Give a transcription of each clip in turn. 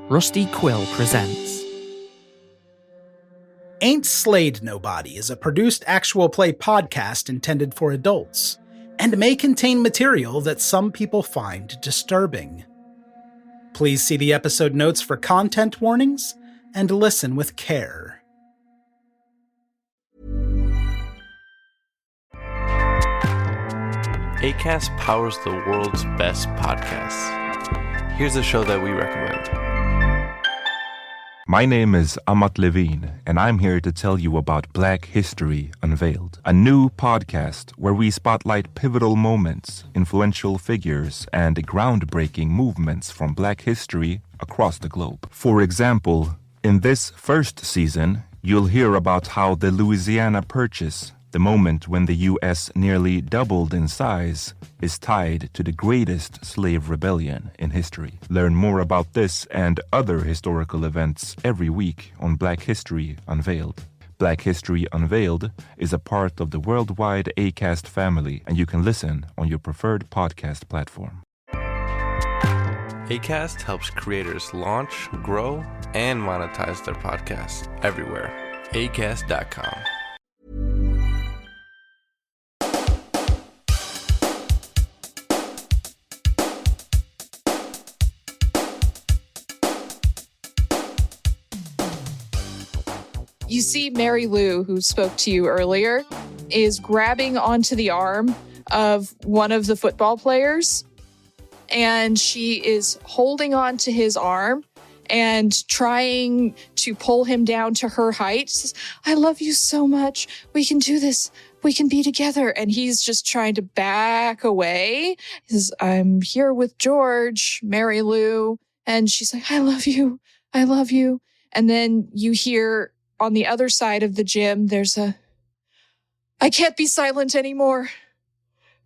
Rusty Quill presents Ain't Slayed Nobody is a produced actual play podcast intended for adults, and may contain material that some people find disturbing. Please see the episode notes for content warnings, and listen with care. Acast powers the world's best podcasts. Here's a show that we recommend. My name is Amat Levine, and I'm here to tell you about Black History Unveiled, a new podcast where we spotlight pivotal moments, influential figures, and groundbreaking movements from Black history across the globe. For example, in this first season, you'll hear about how the Louisiana Purchase, the moment when the U.S. nearly doubled in size, is tied to the greatest slave rebellion in history. Learn more about this and other historical events every week on Black History Unveiled. Black History Unveiled is a part of the worldwide Acast family, and you can listen on your preferred podcast platform. Acast helps creators launch, grow, and monetize their podcasts everywhere. Acast.com. You see Mary Lou, who spoke to you earlier, is grabbing onto the arm of one of the football players, and she is holding on to his arm and trying to pull him down to her height. She says, I love you so much. We can do this. We can be together. And he's just trying to back away. He says, I'm here with George, Mary Lou. And she's like, I love you. I love you. And then you hear on the other side of the gym, there's I can't be silent anymore.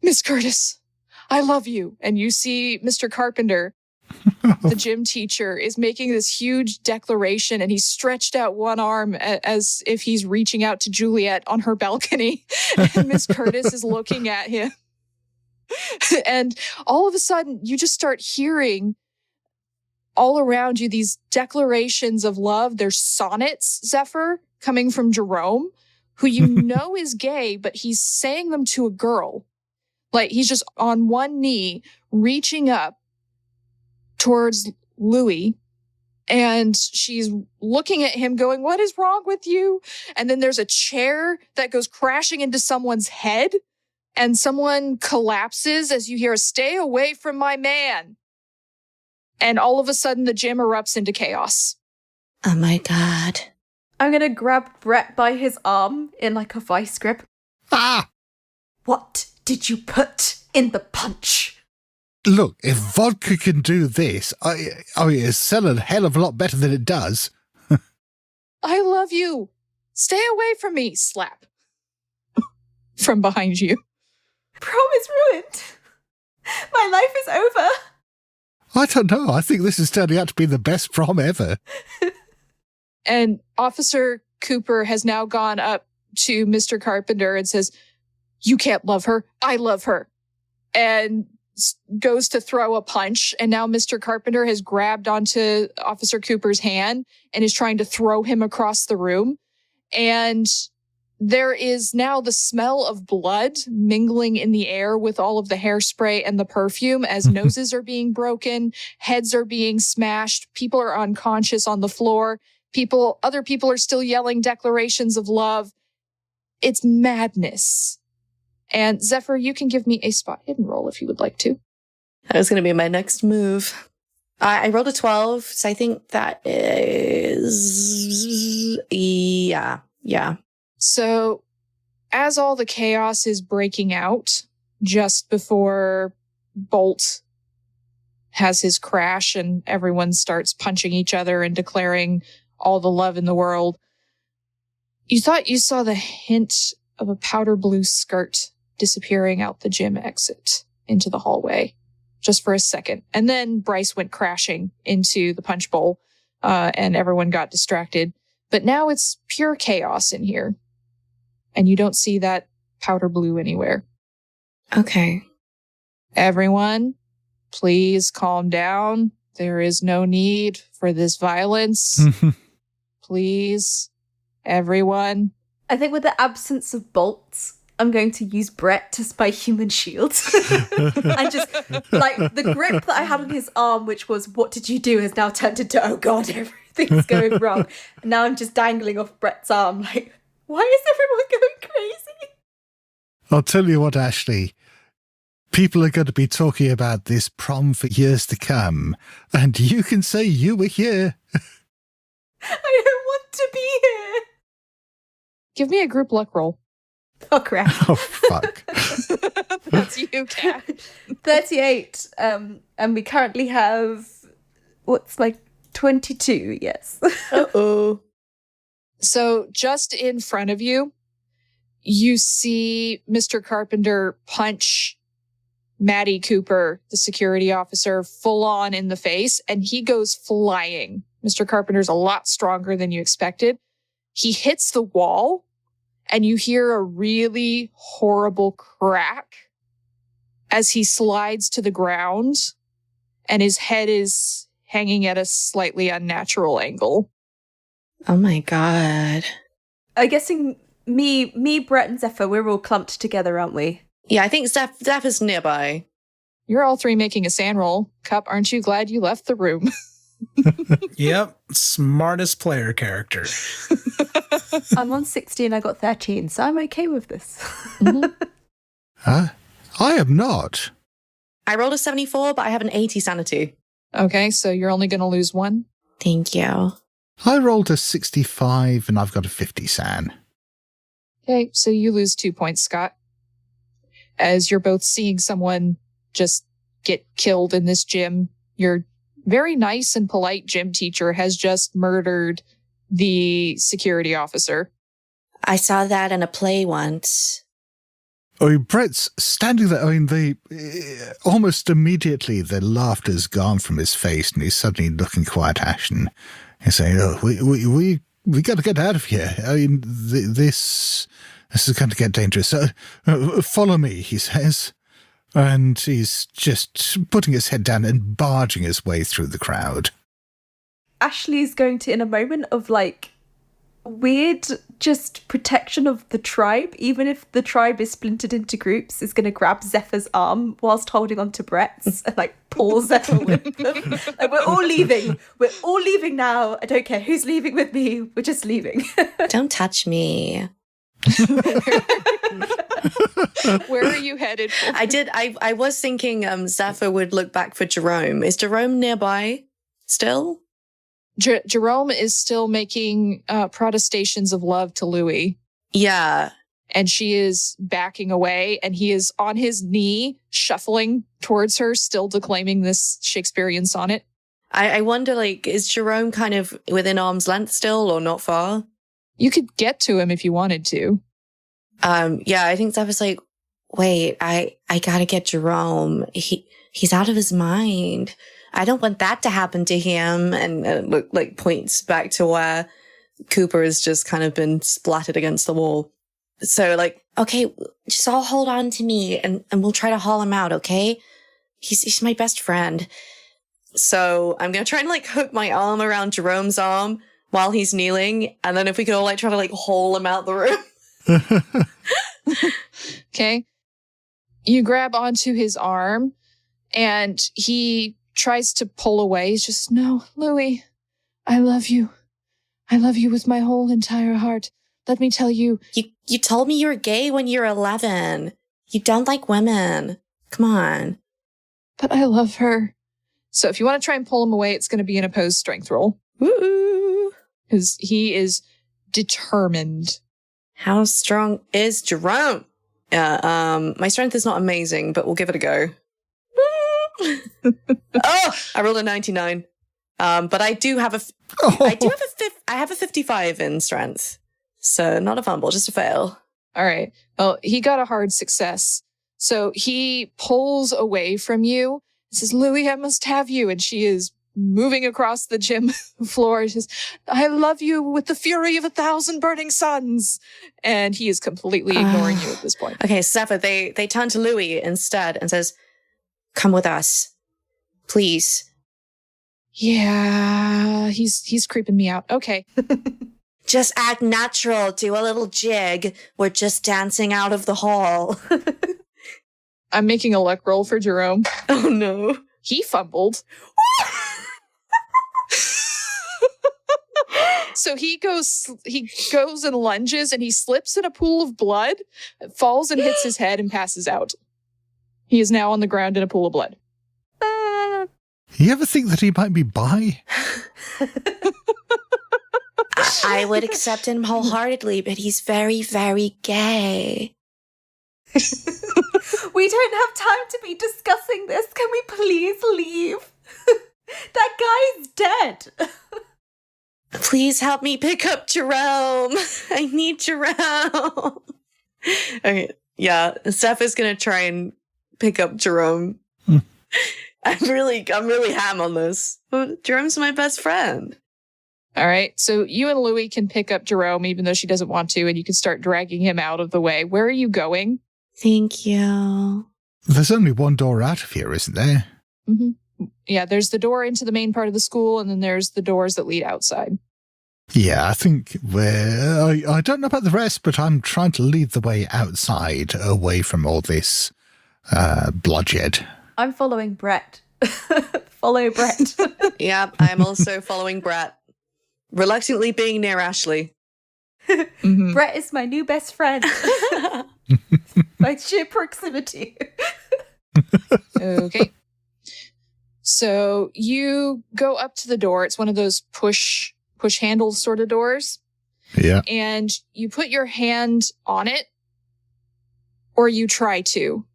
Miss Curtis, I love you. And you see Mr. Carpenter, the gym teacher, is making this huge declaration, and he's stretched out one arm as if he's reaching out to Juliet on her balcony. And Miss Curtis is looking at him. And all of a sudden, you just start hearing all around you these declarations of love. There's sonnets, Zephyr, coming from Jerome, who you know is gay, but he's saying them to a girl. Like, he's just on one knee, reaching up towards Louis, and she's looking at him going, what is wrong with you? And then there's a chair that goes crashing into someone's head, and someone collapses as you hear, stay away from my man. And all of a sudden, the gym erupts into chaos. Oh my God. I'm going to grab Brett by his arm in like a vice grip. Ah! What did you put in the punch? Look, if vodka can do this, I mean, it's selling a hell of a lot better than it does. I love you. Stay away from me. Slap. From behind you. Prom is ruined. My life is over. I don't know. I think this is turning out to be the best prom ever. And Officer Cooper has now gone up to Mr. Carpenter and says, you can't love her. I love her. And goes to throw a punch. And now Mr. Carpenter has grabbed onto Officer Cooper's hand and is trying to throw him across the room. And there is now the smell of blood mingling in the air with all of the hairspray and the perfume as noses are being broken, heads are being smashed, people are unconscious on the floor, other people are still yelling declarations of love. It's madness. And Zephyr, you can give me a spot hidden roll if you would like to. That was going to be my next move. I rolled a 12, so I think that is... Yeah. So, as all the chaos is breaking out, just before Bolt has his crash and everyone starts punching each other and declaring all the love in the world, you thought you saw the hint of a powder blue skirt disappearing out the gym exit into the hallway, just for a second. And then Bryce went crashing into the punch bowl, and everyone got distracted. But now it's pure chaos in here. And you don't see that powder blue anywhere. Okay. Everyone, please calm down. There is no need for this violence. Please, everyone. I think with the absence of bolts, I'm going to use Brett to spy human shields. And just, like, the grip that I had on his arm, which was, what did you do, has now turned into, oh God, everything's going wrong. And now I'm just dangling off Brett's arm, like, why is everyone going crazy? I'll tell you what, Ashley. People are going to be talking about this prom for years to come, and you can say you were here. I don't want to be here. Give me a group luck roll. Oh, crap. Oh, fuck. That's you, Kat. 38. And we currently have, what's my 22, yes. Uh-oh. So just in front of you, you see Mr. Carpenter punch Maddie Cooper, the security officer, full on in the face, and he goes flying. Mr. Carpenter's a lot stronger than you expected. He hits the wall, and you hear a really horrible crack as he slides to the ground, and his head is hanging at a slightly unnatural angle. Oh my God. I'm guessing me, Brett, and Zephyr, we're all clumped together, aren't we? Yeah, I think Zeph is nearby. You're all three making a sand roll. Cupp, aren't you glad you left the room? Yep, smartest player character. I'm on 60 and I got 13, so I'm okay with this. Huh? I am not. I rolled a 74, but I have an 80 sanity. Okay, so you're only going to lose one. Thank you. I rolled a 65 and I've got a 50 san. Okay, so you lose 2 points, Scott. As you're both seeing someone just get killed in this gym, your very nice and polite gym teacher has just murdered the security officer. I saw that in a play once. I mean, Brett's standing there. I mean, almost immediately the laughter's gone from his face, and he's suddenly looking quite ashen. He's saying, "Oh, we got to get out of here. I mean, this is going to get dangerous. Follow me," he says, and he's just putting his head down and barging his way through the crowd. Ashley's going to, in a moment of like weird just protection of the tribe, even if the tribe is splintered into groups, is going to grab Zephyr's arm whilst holding on to Brett's and like pull Zephyr with them. Like, we're all leaving. We're all leaving now. I don't care who's leaving with me. We're just leaving. Don't touch me. Where are you headed for? I was thinking Zephyr would look back for Jerome. Is Jerome nearby still? Jerome is still making protestations of love to Louis. Yeah. And she is backing away, and he is on his knee, shuffling towards her, still declaiming this Shakespearean sonnet. I wonder, like, is Jerome kind of within arm's length still, or not far? You could get to him if you wanted to. Yeah, I think Zephyr's like, wait, I gotta get Jerome. He's out of his mind. I don't want that to happen to him. And look, like, points back to where Cooper has just kind of been splattered against the wall. So, like, okay, just all hold on to me and we'll try to haul him out, okay? He's my best friend. So I'm going to try and, like, hook my arm around Jerome's arm while he's kneeling. And then if we could all, like, try to, like, haul him out the room. Okay. You grab onto his arm and he tries to pull away. He's just, no, Louis, I love you. I love you with my whole entire heart. Let me tell you. You told me you were gay when you were 11. You don't like women. Come on. But I love her. So if you want to try and pull him away, it's going to be an opposed strength roll. Woo! Because he is determined. How strong is Jerome? My strength is not amazing, but we'll give it a go. Oh, I rolled a 99. But I do have I have a 55 in strength. So not a fumble, just a fail. All right. Well, he got a hard success. So he pulls away from you. He says, Louis, I must have you. And she is moving across the gym floor. She says, I love you with the fury of 1,000 burning suns. And he is completely ignoring you at this point. Okay, Zephyr, they turn to Louis instead and says, come with us. Please. Yeah, he's creeping me out. Okay. Just act natural. Do a little jig. We're just dancing out of the hall. I'm making a luck roll for Jerome. Oh, no. He fumbled. So he goes and lunges, and he slips in a pool of blood, falls and hits his head and passes out. He is now on the ground in a pool of blood. You ever think that he might be bi? I would accept him wholeheartedly, but he's very, very gay. We don't have time to be discussing this. Can we please leave? That guy is dead. Please help me pick up Jerome. I need Jerome. Okay, yeah, Zeph is gonna try and pick up Jerome. I'm really ham on this. Jerome's my best friend. All right, so you and Louie can pick up Jerome, even though she doesn't want to, and you can start dragging him out of the way. Where are you going? Thank you. There's only one door out of here, isn't there? Mm-hmm. Yeah, there's the door into the main part of the school, and then there's the doors that lead outside. Yeah, I think I don't know about the rest, but I'm trying to lead the way outside, away from all this bloodshed. I'm following Brett. Follow Brett. Yep, I'm also following Brett. Reluctantly being near Ashley. Mm-hmm. Brett is my new best friend. By sheer proximity. Okay. So you go up to the door. It's one of those push handle sort of doors. Yeah. And you put your hand on it, or you try to,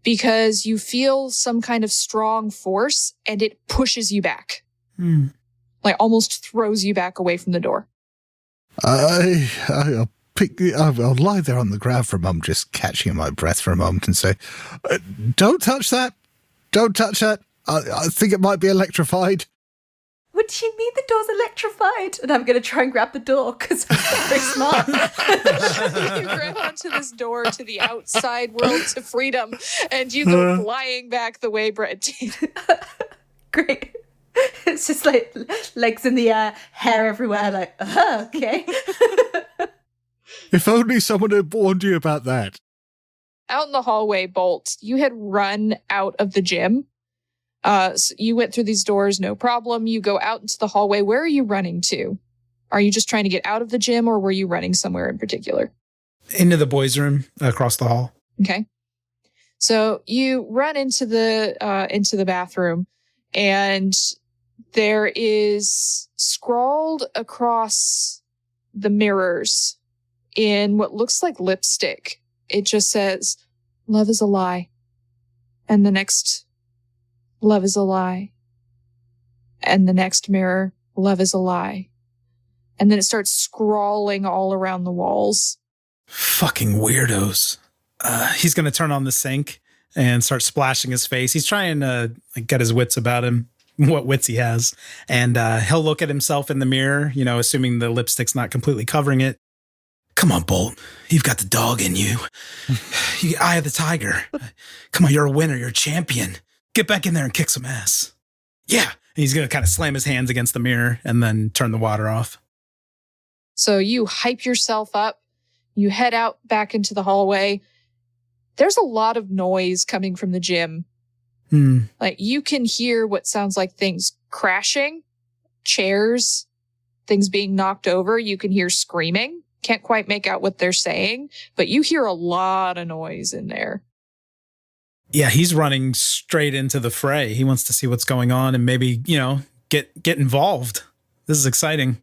because you feel some kind of strong force and it pushes you back. Like almost throws you back away from the door. I'll lie there on the ground for a moment, just catching my breath for a moment and say, don't touch that. Don't touch that. I think it might be electrified. What do you mean the door's electrified? And I'm going to try and grab the door because I'm very smart. You grab onto this door to the outside world, to freedom, and you go flying back the way Brett did. Great. It's just like legs in the air, hair everywhere, like, okay. If only someone had warned you about that. Out in the hallway, Bolt, you had run out of the gym. So you went through these doors, no problem. You go out into the hallway. Where are you running to? Are you just trying to get out of the gym, or were you running somewhere in particular? Into the boys' room across the hall. Okay. So you run into the bathroom, and there is scrawled across the mirrors in what looks like lipstick. It just says, "Love is a lie." And the next, "Love is a lie." And the next mirror, "Love is a lie." And then it starts scrawling all around the walls. Fucking weirdos. He's going to turn on the sink and start splashing his face. He's trying to get his wits about him, what wits he has. And he'll look at himself in the mirror, assuming the lipstick's not completely covering it. Come on, Bolt. You've got the dog in you. Eye of the tiger. Come on, you're a winner. You're a champion. Get back in there and kick some ass. Yeah. And he's going to kind of slam his hands against the mirror and then turn the water off. So you hype yourself up. You head out back into the hallway. There's a lot of noise coming from the gym. Like you can hear what sounds like things crashing, chairs, things being knocked over. You can hear screaming. Can't quite make out what they're saying, but you hear a lot of noise in there. Yeah, he's running straight into the fray. He wants to see what's going on and maybe, get involved. This is exciting.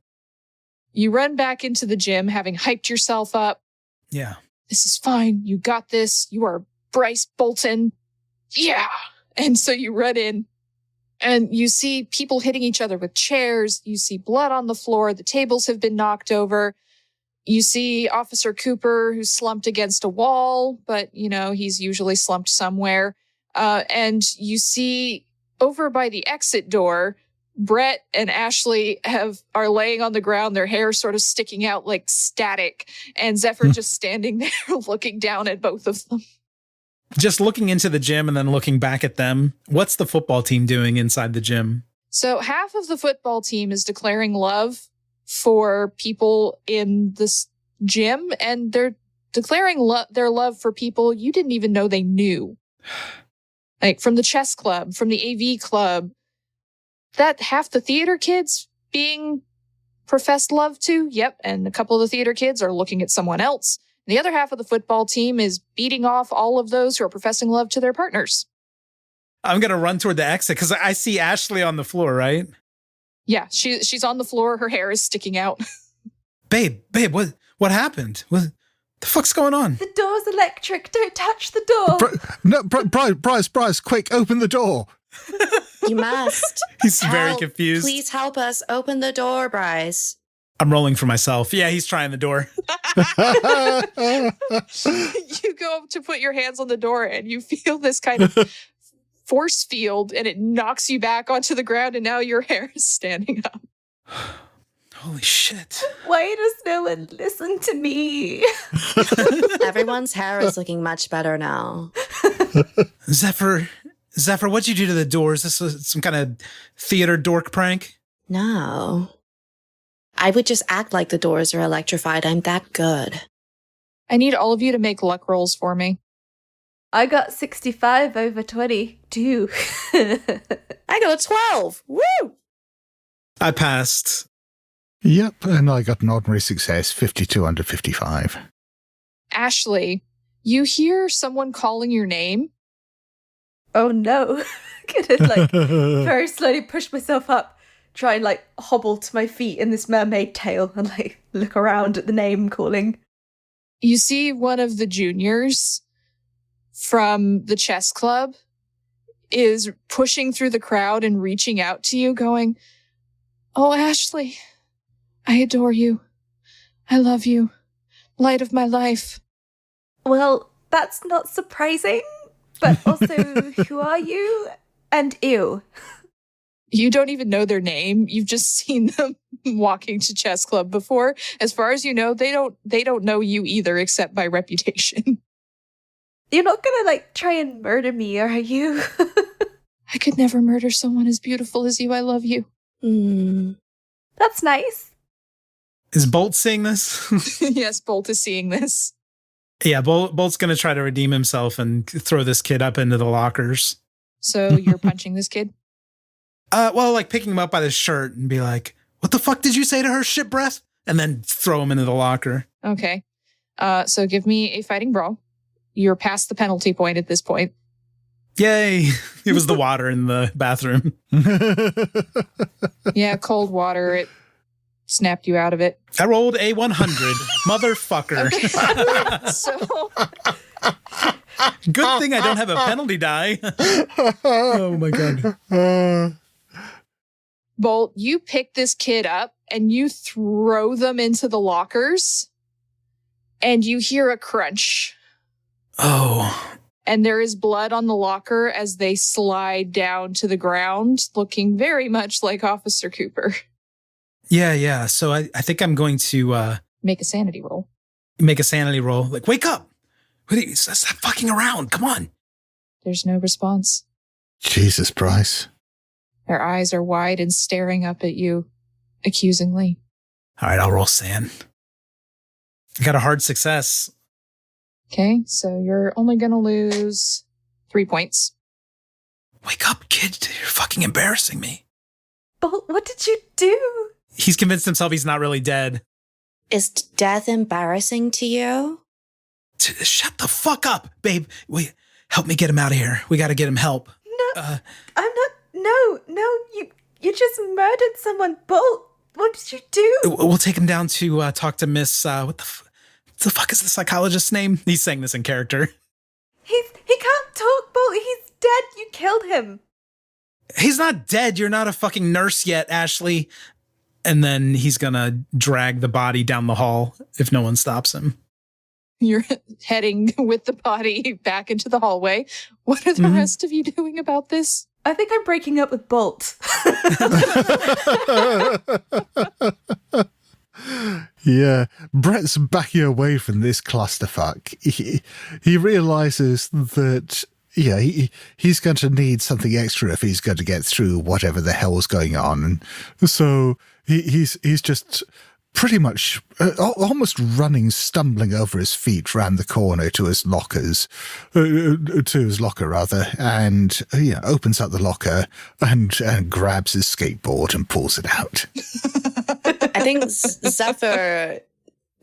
You run back into the gym, having hyped yourself up. Yeah. This is fine. You got this. You are Bryce Bolton. Yeah. And so you run in and you see people hitting each other with chairs. You see blood on the floor. The tables have been knocked over. You see Officer Cooper, who's slumped against a wall, but, he's usually slumped somewhere. And you see over by the exit door, Brett and Ashley are laying on the ground, their hair sort of sticking out like static, and Zephyr just standing there looking down at both of them. Just looking into the gym and then looking back at them, what's the football team doing inside the gym? So half of the football team is declaring love for people in this gym, and they're declaring their love for people you didn't even know they knew. Like from the chess club, from the AV club. That half the theater kids being professed love to, yep, and a couple of the theater kids are looking at someone else. The other half of the football team is beating off all of those who are professing love to their partners. I'm going to run toward the exit because I see Ashley on the floor, right? Yeah, she's on the floor. Her hair is sticking out. Babe, what happened? What the fuck's going on? The door's electric. Don't touch the door. Bryce, quick, open the door. You must. He's very confused. Please help us. Open the door, Bryce. I'm rolling for myself. Yeah, he's trying the door. You go up to put your hands on the door and you feel this kind of force field and it knocks you back onto the ground and now your hair is standing up. Holy shit. Why does no one listen to me? Everyone's hair is looking much better now. Zephyr, what'd you do to the door? Is this some kind of theater dork prank? No. I would just act like the doors are electrified. I'm that good. I need all of you to make luck rolls for me. I got 65 over 22. I got a 12. Woo! I passed. Yep, and I got an ordinary success, 52 under 55. Ashley, you hear someone calling your name? Oh no. Gonna very slowly push myself up, try and hobble to my feet in this mermaid tail and look around at the name calling. You see one of the juniors from the chess club is pushing through the crowd and reaching out to you going, "Oh, Ashley, I adore you. I love you. Light of my life." Well, that's not surprising, but also, who are you? And ew. You don't even know their name. You've just seen them walking to chess club before. As far as you know, they don't know you either, except by reputation. You're not gonna try and murder me, are you? I could never murder someone as beautiful as you. I love you. That's nice. Is Bolt seeing this? Yes, Bolt is seeing this. Yeah, Bolt's going to try to redeem himself and throw this kid up into the lockers. So you're punching this kid? Picking him up by the shirt and be like, "What the fuck did you say to her, shit breath?" And then throw him into the locker. Okay. So give me a fighting brawl. You're past the penalty point at this point. Yay. It was the water in the bathroom. Yeah, cold water. It snapped you out of it. I rolled a 100. Motherfucker. Okay. So good thing I don't have a penalty die. Oh my God. Bolt, you pick this kid up and you throw them into the lockers and you hear a crunch. Oh. And there is blood on the locker as they slide down to the ground, looking very much like Officer Cooper. Yeah. So I think I'm going to make a sanity roll. Make a sanity roll. Wake up. Stop fucking around. Come on. There's no response. Jesus, Bryce. Their eyes are wide and staring up at you accusingly. All right, I'll roll San. I got a hard success. Okay, so you're only going to lose 3 points. Wake up, kid. You're fucking embarrassing me. Bolt, what did you do? He's convinced himself he's not really dead. Is death embarrassing to you? Shut the fuck up, babe. Wait, help me get him out of here. We got to get him help. No, I'm not. No, you just murdered someone, Bolt. What did you do? We'll take him down to talk to Miss, what the fuck is the psychologist's name? He's saying this in character. He can't talk, Bolt. He's dead. You killed him. He's not dead. You're not a fucking nurse yet, Ashley. And then he's gonna drag the body down the hall if no one stops him. You're heading with the body back into the hallway. What are the rest of you doing about this? I think I'm breaking up with Bolt. Yeah, Brett's backing away from this clusterfuck. He realizes that yeah, he's going to need something extra if he's going to get through whatever the hell's going on. And so he's just pretty much almost running, stumbling over his feet round the corner to his locker, and opens up the locker and grabs his skateboard and pulls it out. I think Zephyr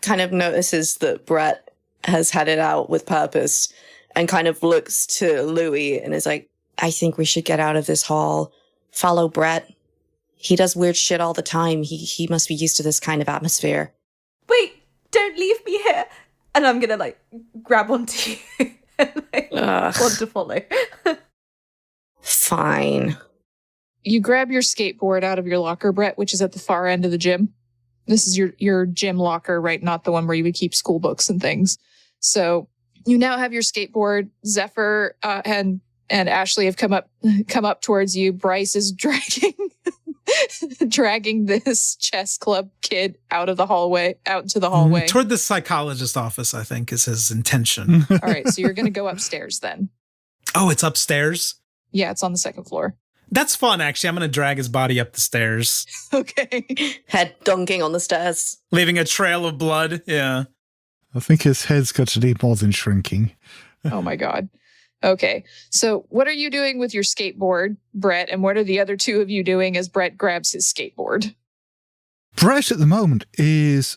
kind of notices that Brett has had it out with purpose and kind of looks to Louis and is like, I think we should get out of this hall. Follow Brett. He does weird shit all the time. He must be used to this kind of atmosphere. Wait, don't leave me here. And I'm going to, grab onto you and, want to follow. Fine. You grab your skateboard out of your locker, Brett, which is at the far end of the gym. This is your gym locker, right? Not the one where you would keep school books and things. So you now have your skateboard. Zephyr and Ashley have come up towards you. Bryce is dragging this chess club kid out into the hallway. Toward the psychologist office, I think, is his intention. All right, so you're going to go upstairs then. Oh, it's upstairs? Yeah, it's on the second floor. That's fun, actually. I'm going to drag his body up the stairs. Okay. Head dunking on the stairs. Leaving a trail of blood. Yeah. I think his head's got to need more than shrinking. Oh my God. Okay. So what are you doing with your skateboard, Brett? And what are the other two of you doing as Brett grabs his skateboard? Brett at the moment is...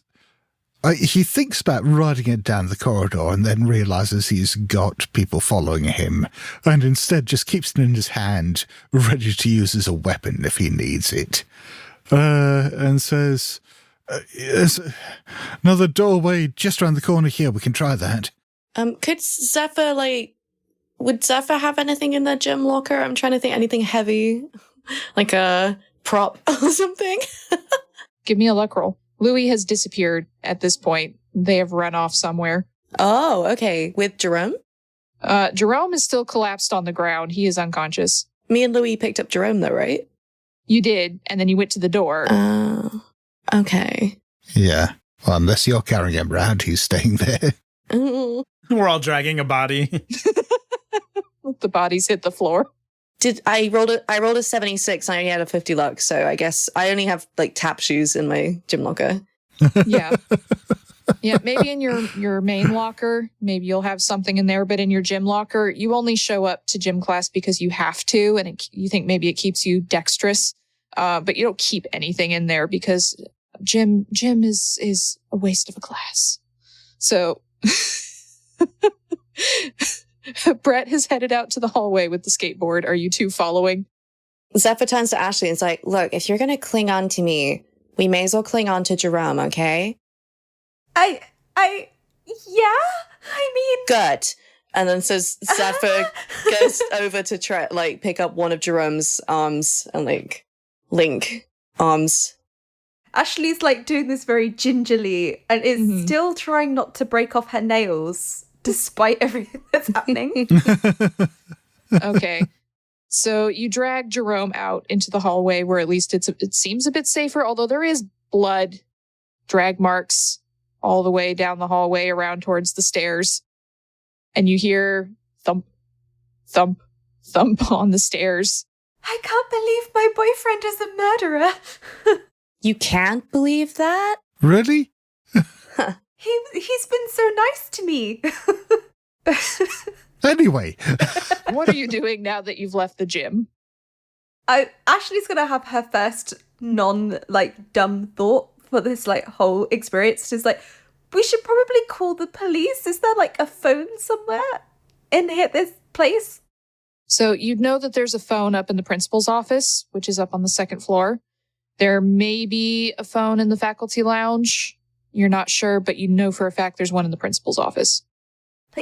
he thinks about riding it down the corridor and then realizes he's got people following him and instead just keeps it in his hand, ready to use as a weapon if he needs it. And says, there's another doorway just around the corner here. We can try that. Could Zephyr, would Zephyr have anything in their gym locker? I'm trying to think anything heavy, like a prop or something. Give me a luck roll. Louis has disappeared at this point. They have run off somewhere. Oh, okay. With Jerome? Jerome is still collapsed on the ground. He is unconscious. Me and Louis picked up Jerome though, right? You did, and then you went to the door. Oh, okay. Yeah. Well, unless you're carrying him around, he's staying there. Ooh. We're all dragging a body. The bodies hit the floor. I rolled a 76 and I only had a 50 luck, so I guess I only have tap shoes in my gym locker. Yeah. Yeah, maybe in your main locker, maybe you'll have something in there, but in your gym locker, you only show up to gym class because you have to, and you think maybe it keeps you dexterous, but you don't keep anything in there because gym is a waste of a class. So Brett has headed out to the hallway with the skateboard. Are you two following? Zephyr turns to Ashley and is like, look, if you're going to cling on to me, we may as well cling on to Jerome, okay? Good. And then so Zephyr goes over to try, pick up one of Jerome's arms and, link arms. Ashley's, doing this very gingerly and is still trying not to break off her nails despite everything that's happening. Okay. So you drag Jerome out into the hallway where at least it seems a bit safer, although there is blood, drag marks all the way down the hallway around towards the stairs. And you hear thump, thump, thump on the stairs. I can't believe my boyfriend is a murderer. You can't believe that? Really? He's been so nice to me. Anyway. What are you doing now that you've left the gym? Ashley's going to have her first dumb thought for this, whole experience. Is we should probably call the police. Is there, a phone somewhere in this place? So you'd know that there's a phone up in the principal's office, which is up on the second floor. There may be a phone in the faculty lounge. You're not sure, but you know for a fact there's one in the principal's office.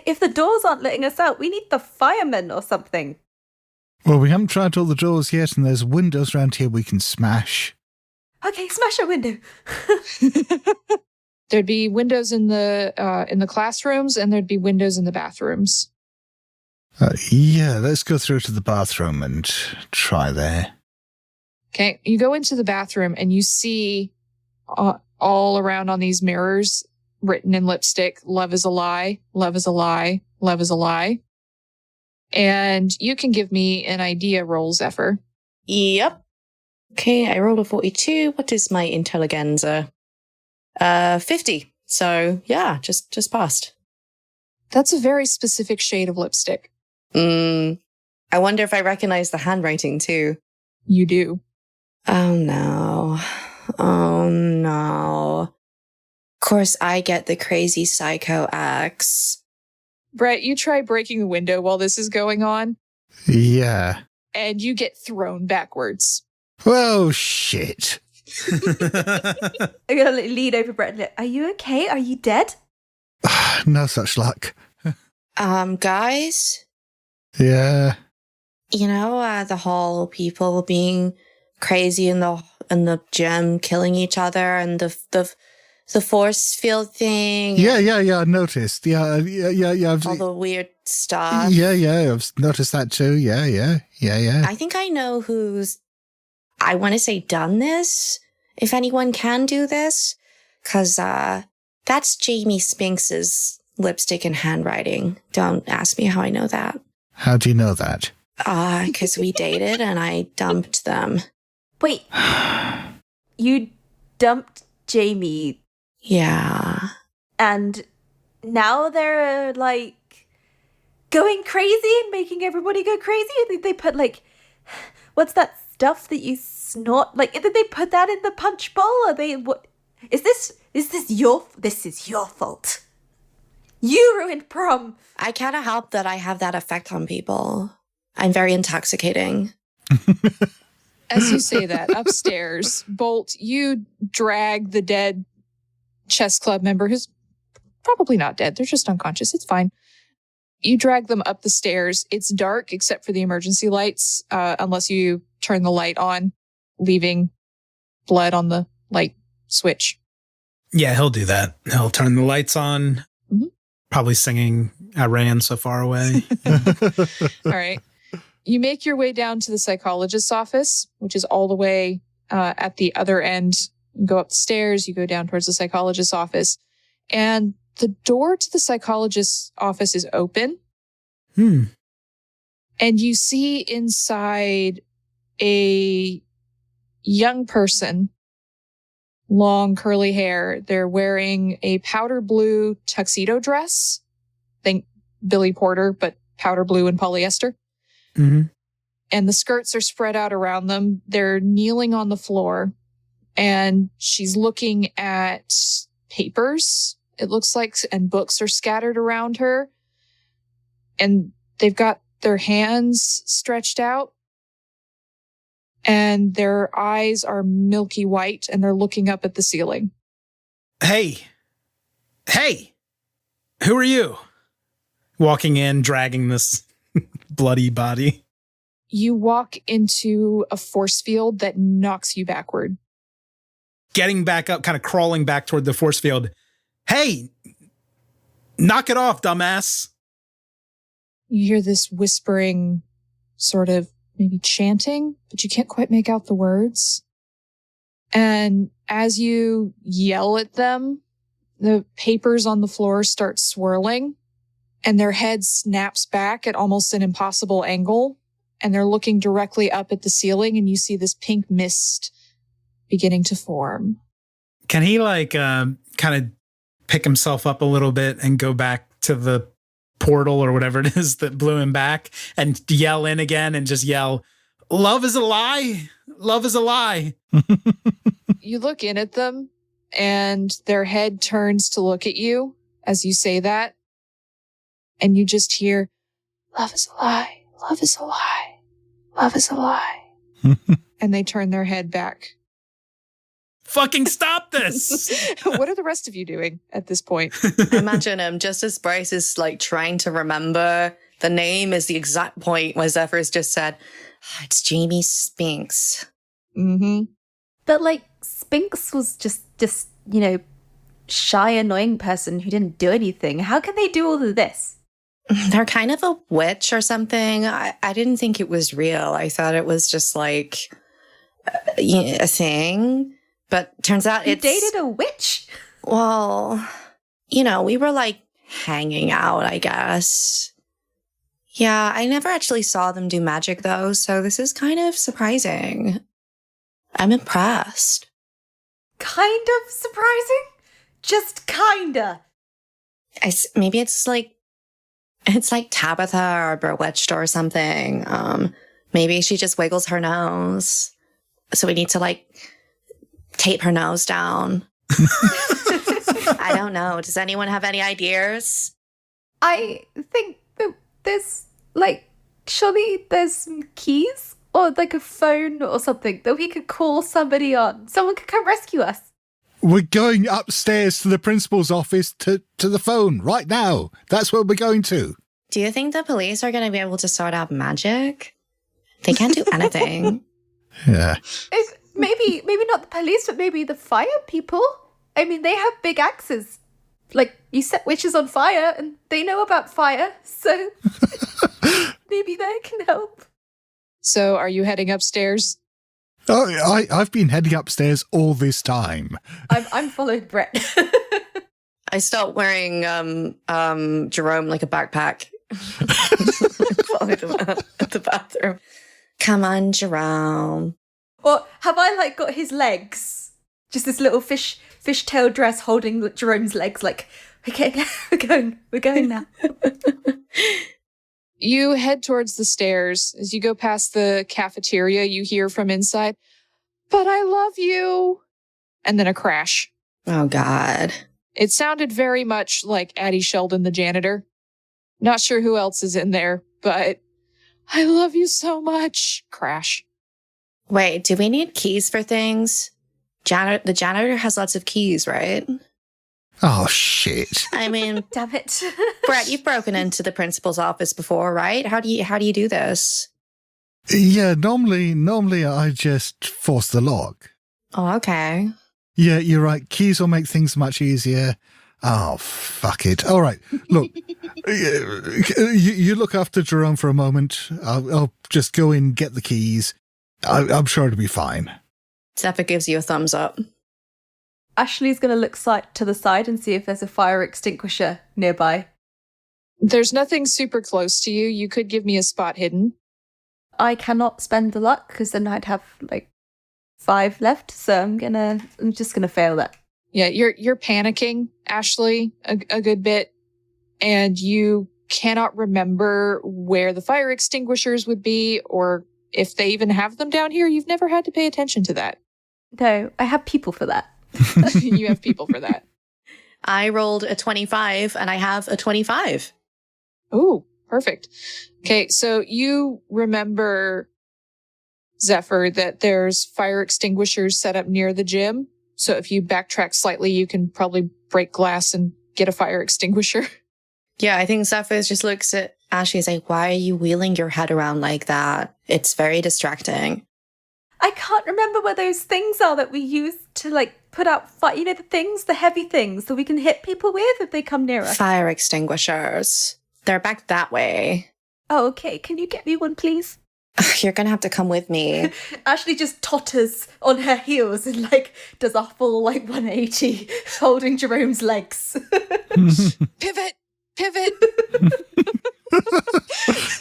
If the doors aren't letting us out, we need the firemen or something. Well, we haven't tried all the doors yet, and there's windows around here we can smash. Okay, smash a window. There'd be windows in the classrooms, and there'd be windows in the bathrooms. Yeah, let's go through to the bathroom and try there. Okay, you go into the bathroom, and you see all around on these mirrors, written in lipstick, love is a lie, love is a lie, love is a lie. And you can give me an idea roll, Zephyr. Yep. Okay, I rolled a 42. What is my intelligenza? 50. So, yeah, just passed. That's a very specific shade of lipstick. I wonder if I recognize the handwriting, too. You do. Oh, no. Oh, no. Of course, I get the crazy psycho X. Brett, you try breaking the window while this is going on. Yeah. And you get thrown backwards. Oh, shit. I'm going to lean over Brett and look, are you okay? Are you dead? No such luck. Guys? Yeah. You know, the whole people being crazy in the gym, killing each other, and the force field thing. Yeah, I noticed. Yeah. All the weird stuff. Yeah, I've noticed that too. Yeah. I think I know who's, I want to say, done this, if anyone can do this, because that's Jamie Spinks's lipstick and handwriting. Don't ask me how I know that. How do you know that? Because we dated and I dumped them. Wait. You dumped Jamie. Yeah. And now they're, like, going crazy and making everybody go crazy? I think they put, like, what's that stuff that you snort? Like, did they put that in the punch bowl? Are they, what? Is this your fault. You ruined prom. I cannot help that I have that effect on people. I'm very intoxicating. As you say that, upstairs, Bolt, you drag the dead chess club member, who's probably not dead. They're just unconscious. It's fine. You drag them up the stairs. It's dark except for the emergency lights, unless you turn the light on, leaving blood on the light switch. Yeah, he'll do that. He'll turn the lights on, probably singing I Ran So Far Away. All right. You make your way down to the psychologist's office, which is all the way at the other end. You go up the stairs, you go down towards the psychologist's office, and the door to the psychologist's office is open. And you see inside a young person, long curly hair. They're wearing a powder blue tuxedo dress. Think Billy Porter, but powder blue and polyester. And the skirts are spread out around them. They're kneeling on the floor, and she's looking at papers, it looks like, and books are scattered around her. And they've got their hands stretched out, and their eyes are milky white, and they're looking up at the ceiling. Hey, Who are you? Walking in, dragging this bloody body. You walk into a force field that knocks you backward. Getting back up, kind of crawling back toward the force field. Hey, knock it off, dumbass. You hear this whispering, sort of maybe chanting, but you can't quite make out the words. And as you yell at them, the papers on the floor start swirling, and their head snaps back at almost an impossible angle, and they're looking directly up at the ceiling, and you see this pink mist beginning to form. Can he kind of pick himself up a little bit and go back to the portal or whatever it is that blew him back and yell in again and just yell, "Love is a lie. Love is a lie." You look in at them, and their head turns to look at you as you say that. And you just hear, "Love is a lie. Love is a lie. Love is a lie." And they turn their head back. Fucking stop this! What are the rest of you doing at this point? I imagine just as Bryce is like trying to remember the name is the exact point where Zephyr's just said, "It's Jamie Spinks." But like Spinks was just shy, annoying person who didn't do anything. How can they do all of this? They're kind of a witch or something. I didn't think it was real. I thought it was just like a thing. But turns out You dated a witch? Well, we were like hanging out, I guess. Yeah, I never actually saw them do magic, though, so this is kind of surprising. I'm impressed. Kind of surprising? Just kinda. Maybe it's like Tabitha or Bewitched or something. Maybe she just wiggles her nose. So we need to, like, tape her nose down. I don't know. Does anyone have any ideas? I think that there's, like, surely there's some keys or, like, a phone or something that we could call somebody on. Someone could come rescue us. We're going upstairs to the principal's office to the phone right now. That's where we're going to. Do you think the police are going to be able to sort out magic? They can't do anything. Yeah. Maybe not the police, but maybe the fire people. I mean, they have big axes. Like, you set witches on fire, and they know about fire, so maybe they can help. So are you heading upstairs? Oh, I've been heading upstairs all this time. I'm following Brett. I start wearing Jerome like a backpack. Followed him out at the bathroom. Come on, Jerome. Or have I, like, got his legs? Just this little fishtail dress holding Jerome's legs, like, okay, we're going now. You head towards the stairs. As you go past the cafeteria, you hear from inside, "But I love you." And then a crash. Oh, God. It sounded very much like Addie Sheldon, the janitor. Not sure who else is in there, but "I love you so much." Crash. Wait, do we need keys for things? The janitor has lots of keys, right? Oh, shit. I mean, Damn it. Brett, you've broken into the principal's office before, right? How do you do this? Yeah, normally I just force the lock. Oh, okay. Yeah, you're right. Keys will make things much easier. Oh, fuck it. All right. Look, you look after Jerome for a moment. I'll just go in, get the keys. I'm sure it'll be fine. Zephyr gives you a thumbs up. Ashley's going to look to the side and see if there's a fire extinguisher nearby. There's nothing super close to you. You could give me a spot hidden. I cannot spend the luck because then I'd have, like, 5 left. So I'm just gonna fail that. Yeah, you're panicking, Ashley, a good bit, and you cannot remember where the fire extinguishers would be or if they even have them down here. You've never had to pay attention to that. No, I have people for that. You have people for that. I rolled a 25 and I have a 25. Ooh, perfect. Okay, so you remember, Zephyr, that there's fire extinguishers set up near the gym. So if you backtrack slightly, you can probably break glass and get a fire extinguisher. Yeah, I think Zephyr just looks at Ashley and is like, "Why are you wheeling your head around like that? It's very distracting." I can't remember where those things are that we use to, like, put out fire. You know, the heavy things that we can hit people with if they come near us. Fire extinguishers. They're back that way. Oh, okay. Can you get me one, please? You're going to have to come with me. Ashley just totters on her heels and, like, does a full, like, 180 holding Jerome's legs. Pivot!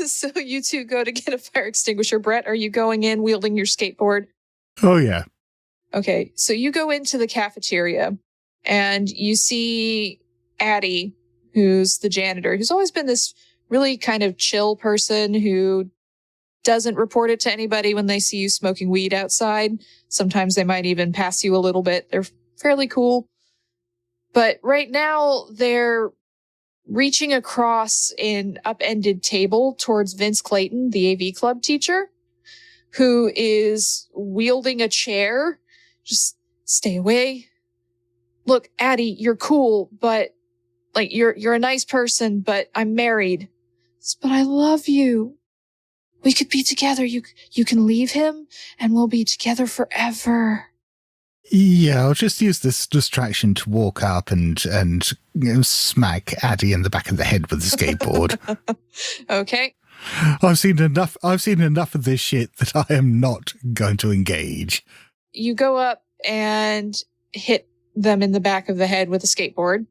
So you two go to get a fire extinguisher. Brett, are you going in wielding your skateboard? Oh, yeah. Okay, so you go into the cafeteria and you see Addie, who's the janitor, who's always been this really kind of chill person who doesn't report it to anybody when they see you smoking weed outside. Sometimes they might even pass you a little bit. They're fairly cool. But right now, they're reaching across an upended table towards Vince Clayton, the AV club teacher, who is wielding a chair. Just stay away. Look, Addie, you're cool, but, like, you're a nice person, but I'm married. But I love you. We could be together. You can leave him and we'll be together forever. Yeah, I'll just use this distraction to walk up and smack Addie in the back of the head with the skateboard. Okay. I've seen enough of this shit that I am not going to engage. You go up and hit them in the back of the head with a skateboard.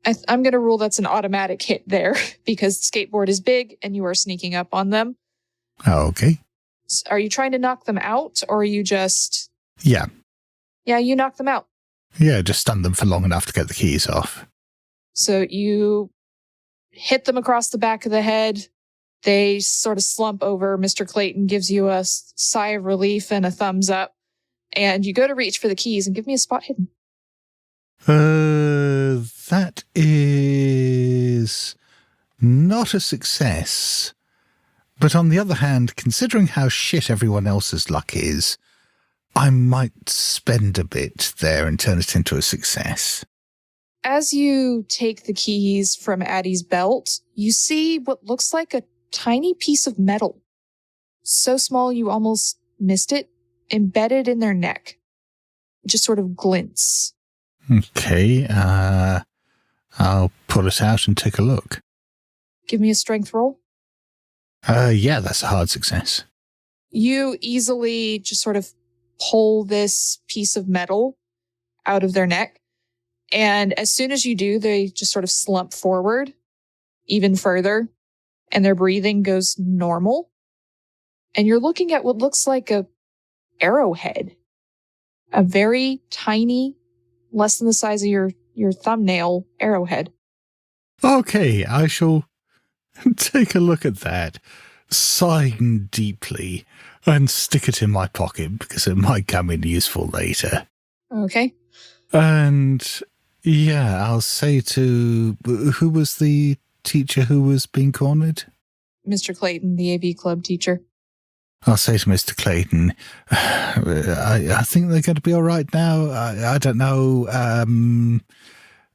I'm going to rule that's an automatic hit there because the skateboard is big and you are sneaking up on them. Oh, okay. Are you trying to knock them out or are you just... Yeah. Yeah, you knock them out. Yeah, just stun them for long enough to get the keys off. So you hit them across the back of the head. They sort of slump over. Mr. Clayton gives you a sigh of relief and a thumbs up. And you go to reach for the keys and give me a spot hidden. That is not a success. But on the other hand, considering how shit everyone else's luck is, I might spend a bit there and turn it into a success. As you take the keys from Addie's belt, you see what looks like a tiny piece of metal. So small you almost missed it, embedded in their neck. It just sort of glints. Okay, I'll pull it out and take a look. Give me a strength roll. Yeah, that's a hard success. You easily just sort of pull this piece of metal out of their neck. And as soon as you do, they just sort of slump forward even further and their breathing goes normal. And you're looking at what looks like a arrowhead, a very tiny, less than the size of your thumbnail arrowhead. Okay, I shall take a look at that, sighing deeply, and stick it in my pocket because it might come in useful later. Okay. And yeah, I'll say to... Who was the teacher who was being cornered? Mr. Clayton, the AV club teacher. I'll say to Mr. Clayton, I think they're going to be all right now. I don't know.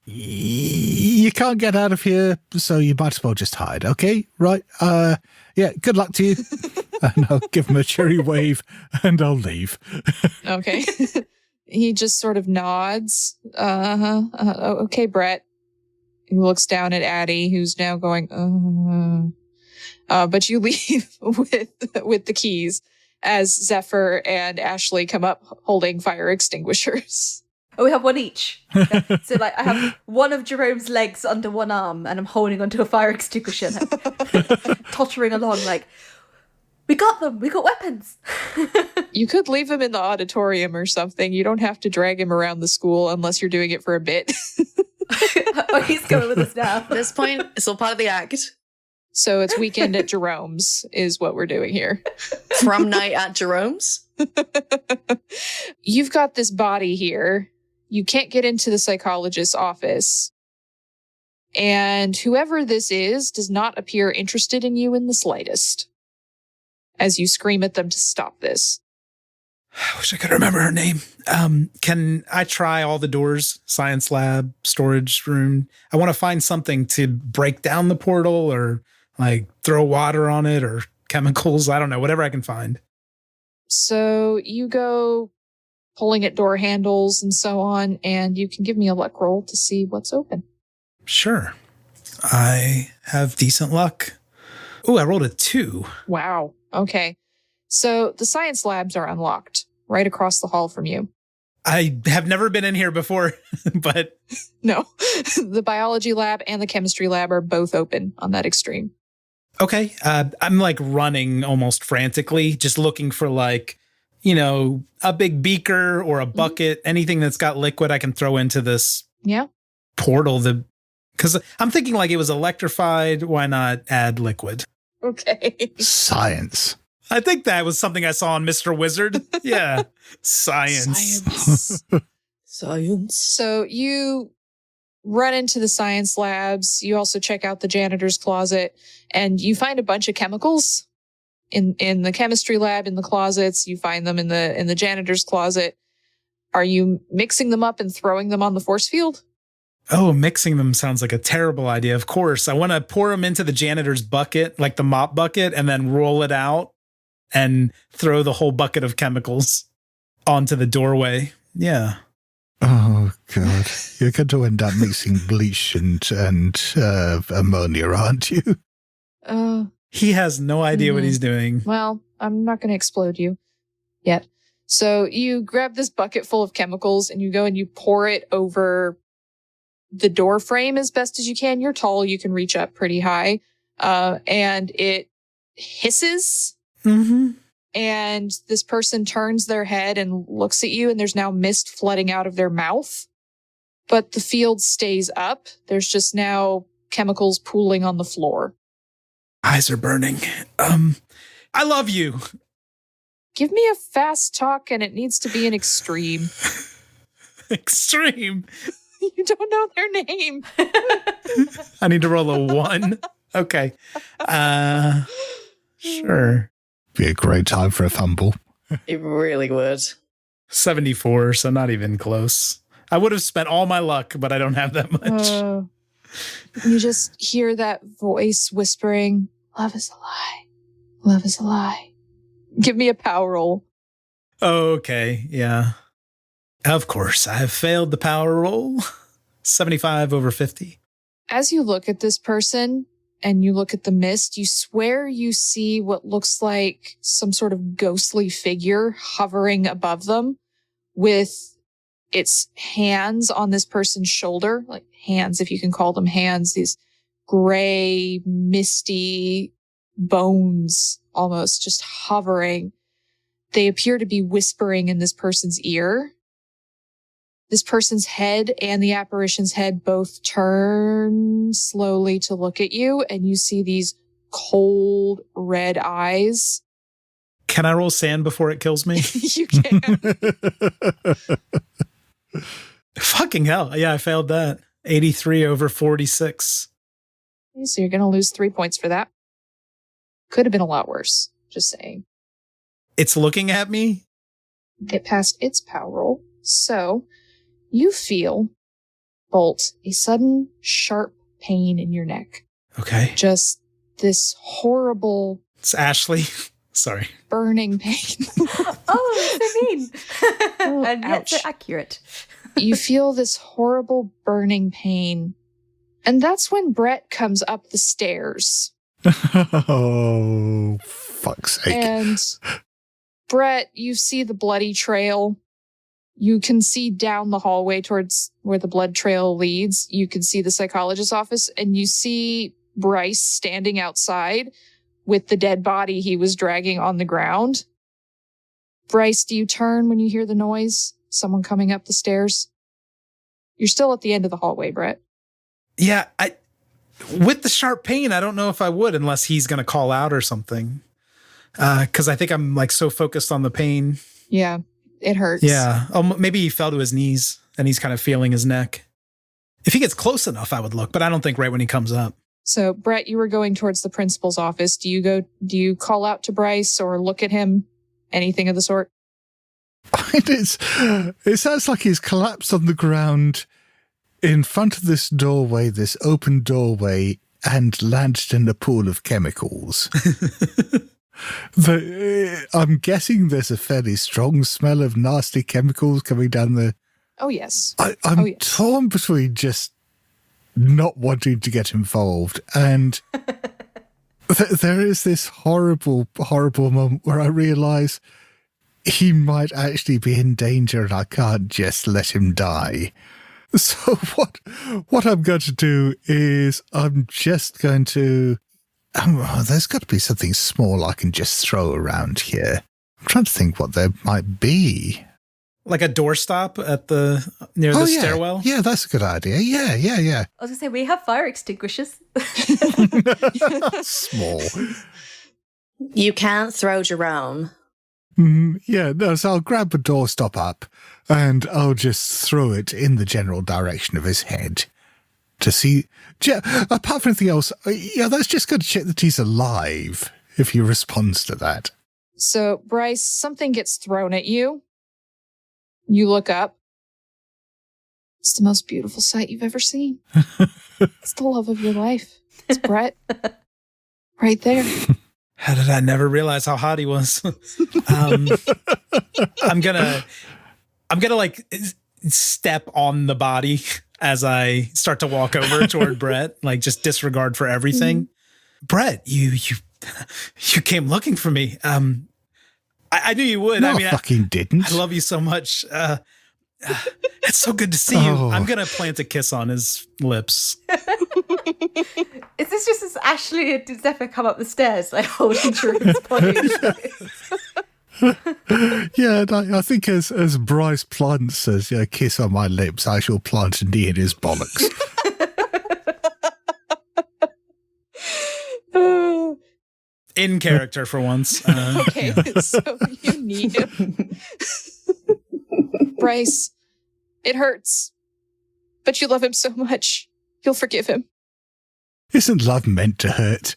You can't get out of here, so you might as well just hide, okay? Right? Yeah, good luck to you. And I'll give him a cheery wave, and I'll leave. Okay. He just sort of nods. Okay, Brett. He looks down at Addie, who's now going, but you leave with the keys as Zephyr and Ashley come up holding fire extinguishers. Oh, we have one each. Okay. So, like, I have one of Jerome's legs under one arm, and I'm holding onto a fire extinguisher, tottering along like, we got them. We got weapons. You could leave him in the auditorium or something. You don't have to drag him around the school unless you're doing it for a bit. Oh, he's going with us now. At this point, it's all part of the act. So it's weekend at Jerome's is what we're doing here. Prom night at Jerome's? You've got this body here. You can't get into the psychologist's office. And whoever this is does not appear interested in you in the slightest. As you scream at them to stop this. I wish I could remember her name. Can I try all the doors? Science lab, storage room. I want to find something to break down the portal or like throw water on it or chemicals. I don't know, whatever I can find. So you go pulling at door handles and so on, and you can give me a luck roll to see what's open. Sure. I have decent luck. Oh, I rolled a 2. Wow. Okay. So the science labs are unlocked right across the hall from you. I have never been in here before, but... No. The biology lab and the chemistry lab are both open on that extreme. Okay. I'm like running almost frantically, just looking for like, you know, a big beaker or a bucket, anything that's got liquid I can throw into this portal. Because I'm thinking like it was electrified. Why not add liquid? Okay. Science. I think that was something I saw on Mr. Wizard. Yeah. Science. Science. So you run into the science labs. You also check out the janitor's closet and you find a bunch of chemicals in the chemistry lab, in the closets. You find them in the janitor's closet. Are you mixing them up and throwing them on the force field? Oh, mixing them sounds like a terrible idea. Of course. I want to pour them into the janitor's bucket, like the mop bucket, and then roll it out and throw the whole bucket of chemicals onto the doorway. Yeah. Oh, God. You're going to end up mixing bleach and ammonia, aren't you? He has no idea what he's doing. Well, I'm not going to explode you yet. So you grab this bucket full of chemicals and you go and you pour it over the door frame as best as you can. You're tall. You can reach up pretty high. And it hisses. Mm-hmm. And this person turns their head and looks at you, and there's now mist flooding out of their mouth. But the field stays up. There's just now chemicals pooling on the floor. Eyes are burning. I love you. Give me a fast talk, and it needs to be an extreme. Extreme. You don't know their name. I need to roll a 1. Okay. Sure. Be a great time for a fumble. It really would. 74, so not even close. I would have spent all my luck, but I don't have that much. You just hear that voice whispering, "Love is a lie. Love is a lie." Give me a power roll. Okay, yeah. Of course, I have failed the power roll. 75 over 50. As you look at this person and you look at the mist, you swear you see what looks like some sort of ghostly figure hovering above them with its hands on this person's shoulder, like hands, if you can call them hands, these gray, misty bones almost just hovering. They appear to be whispering in this person's ear. This person's head and the apparition's head both turn slowly to look at you, and you see these cold red eyes. Can I roll sand before it kills me? You can. Fucking hell. Yeah, I failed that. 83 over 46. So you're going to lose 3 points for that. Could have been a lot worse. Just saying. It's looking at me? It passed its power roll. So you feel, Bolt, a sudden sharp pain in your neck. Okay. Just this horrible... It's Ashley. Sorry. Burning pain. Oh, so mean. And yet so ouch. accurate. You feel this horrible burning pain. And that's when Brett comes up the stairs. Oh, fuck's sake. And Brett, you see the bloody trail. You can see down the hallway towards where the blood trail leads. You can see the psychologist's office, and you see Bryce standing outside with the dead body he was dragging on the ground. Bryce, do you turn when you hear the noise? Someone coming up the stairs? You're still at the end of the hallway, Brett. Yeah, with the sharp pain, I don't know if I would unless he's going to call out or something. Because I think I'm like so focused on the pain. Yeah, it hurts. Yeah. Oh, maybe he fell to his knees and he's kind of feeling his neck. If he gets close enough, I would look, but I don't think right when he comes up. So, Brett, you were going towards the principal's office. Do you call out to Bryce or look at him? Anything of the sort? It sounds like he's collapsed on the ground in front of this doorway, this open doorway, and landed in a pool of chemicals. I'm guessing there's a fairly strong smell of nasty chemicals coming down the... Oh, yes. I'm torn between just not wanting to get involved and there is this horrible, horrible moment where I realise he might actually be in danger and I can't just let him die. So what I'm going to do is I'm just going to... there's got to be something small I can just throw around here. I'm trying to think what there might be. Like a doorstop at near the stairwell? Yeah, that's a good idea. Yeah. I was going to say, we have fire extinguishers. Small. You can't throw Jerome. So I'll grab a doorstop up and I'll just throw it in the general direction of his head to see. Apart from anything else, that's just going to check that he's alive if he responds to that. So, Bryce, something gets thrown at you. You look up. It's the most beautiful sight you've ever seen. It's the love of your life. It's Brett. Right there. How did I never realize how hot he was? I'm gonna like step on the body as I start to walk over toward Brett, like just disregard for everything. Mm-hmm. Brett, you came looking for me. I knew you would. No, I mean, I fucking didn't. I love you so much. It's so good to see you. I'm going to plant a kiss on his lips. Is this just as Ashley and Zephyr come up the stairs, like holding Druid's body? Yeah, I think as Bryce plants a kiss on my lips, I shall plant a knee in his bollocks. In character for once. Okay, so you need him. Bryce, it hurts, but you love him so much. You'll forgive him. Isn't love meant to hurt?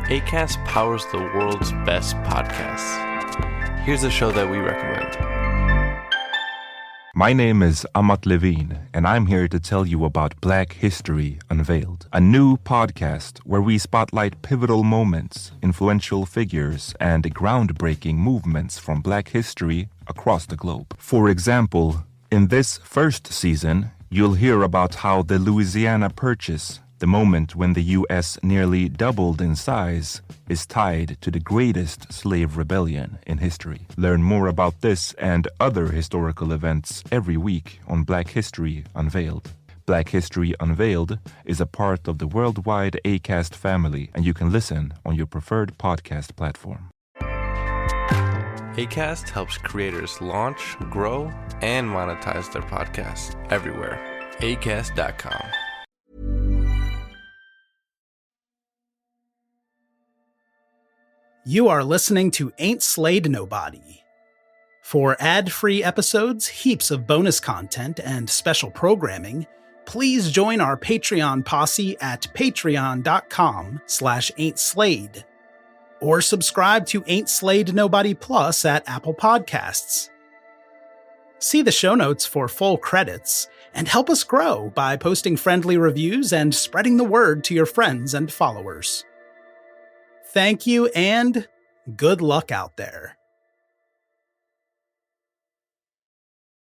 Acast powers the world's best podcasts. Here's a show that we recommend. My name is Amat Levine, and I'm here to tell you about Black History Unveiled, a new podcast where we spotlight pivotal moments, influential figures, and groundbreaking movements from Black history across the globe. For example, in this first season, you'll hear about how the Louisiana Purchase, the moment when the U.S. nearly doubled in size, is tied to the greatest slave rebellion in history. Learn more about this and other historical events every week on Black History Unveiled. Black History Unveiled is a part of the worldwide Acast family, and you can listen on your preferred podcast platform. Acast helps creators launch, grow, and monetize their podcasts everywhere. Acast.com. You are listening to Ain't Slayed Nobody. For ad-free episodes, heaps of bonus content, and special programming, please join our Patreon posse at patreon.com/ain'tslayed. Or subscribe to Ain't Slayed Nobody Plus at Apple Podcasts. See the show notes for full credits, and help us grow by posting friendly reviews and spreading the word to your friends and followers. Thank you, and good luck out there.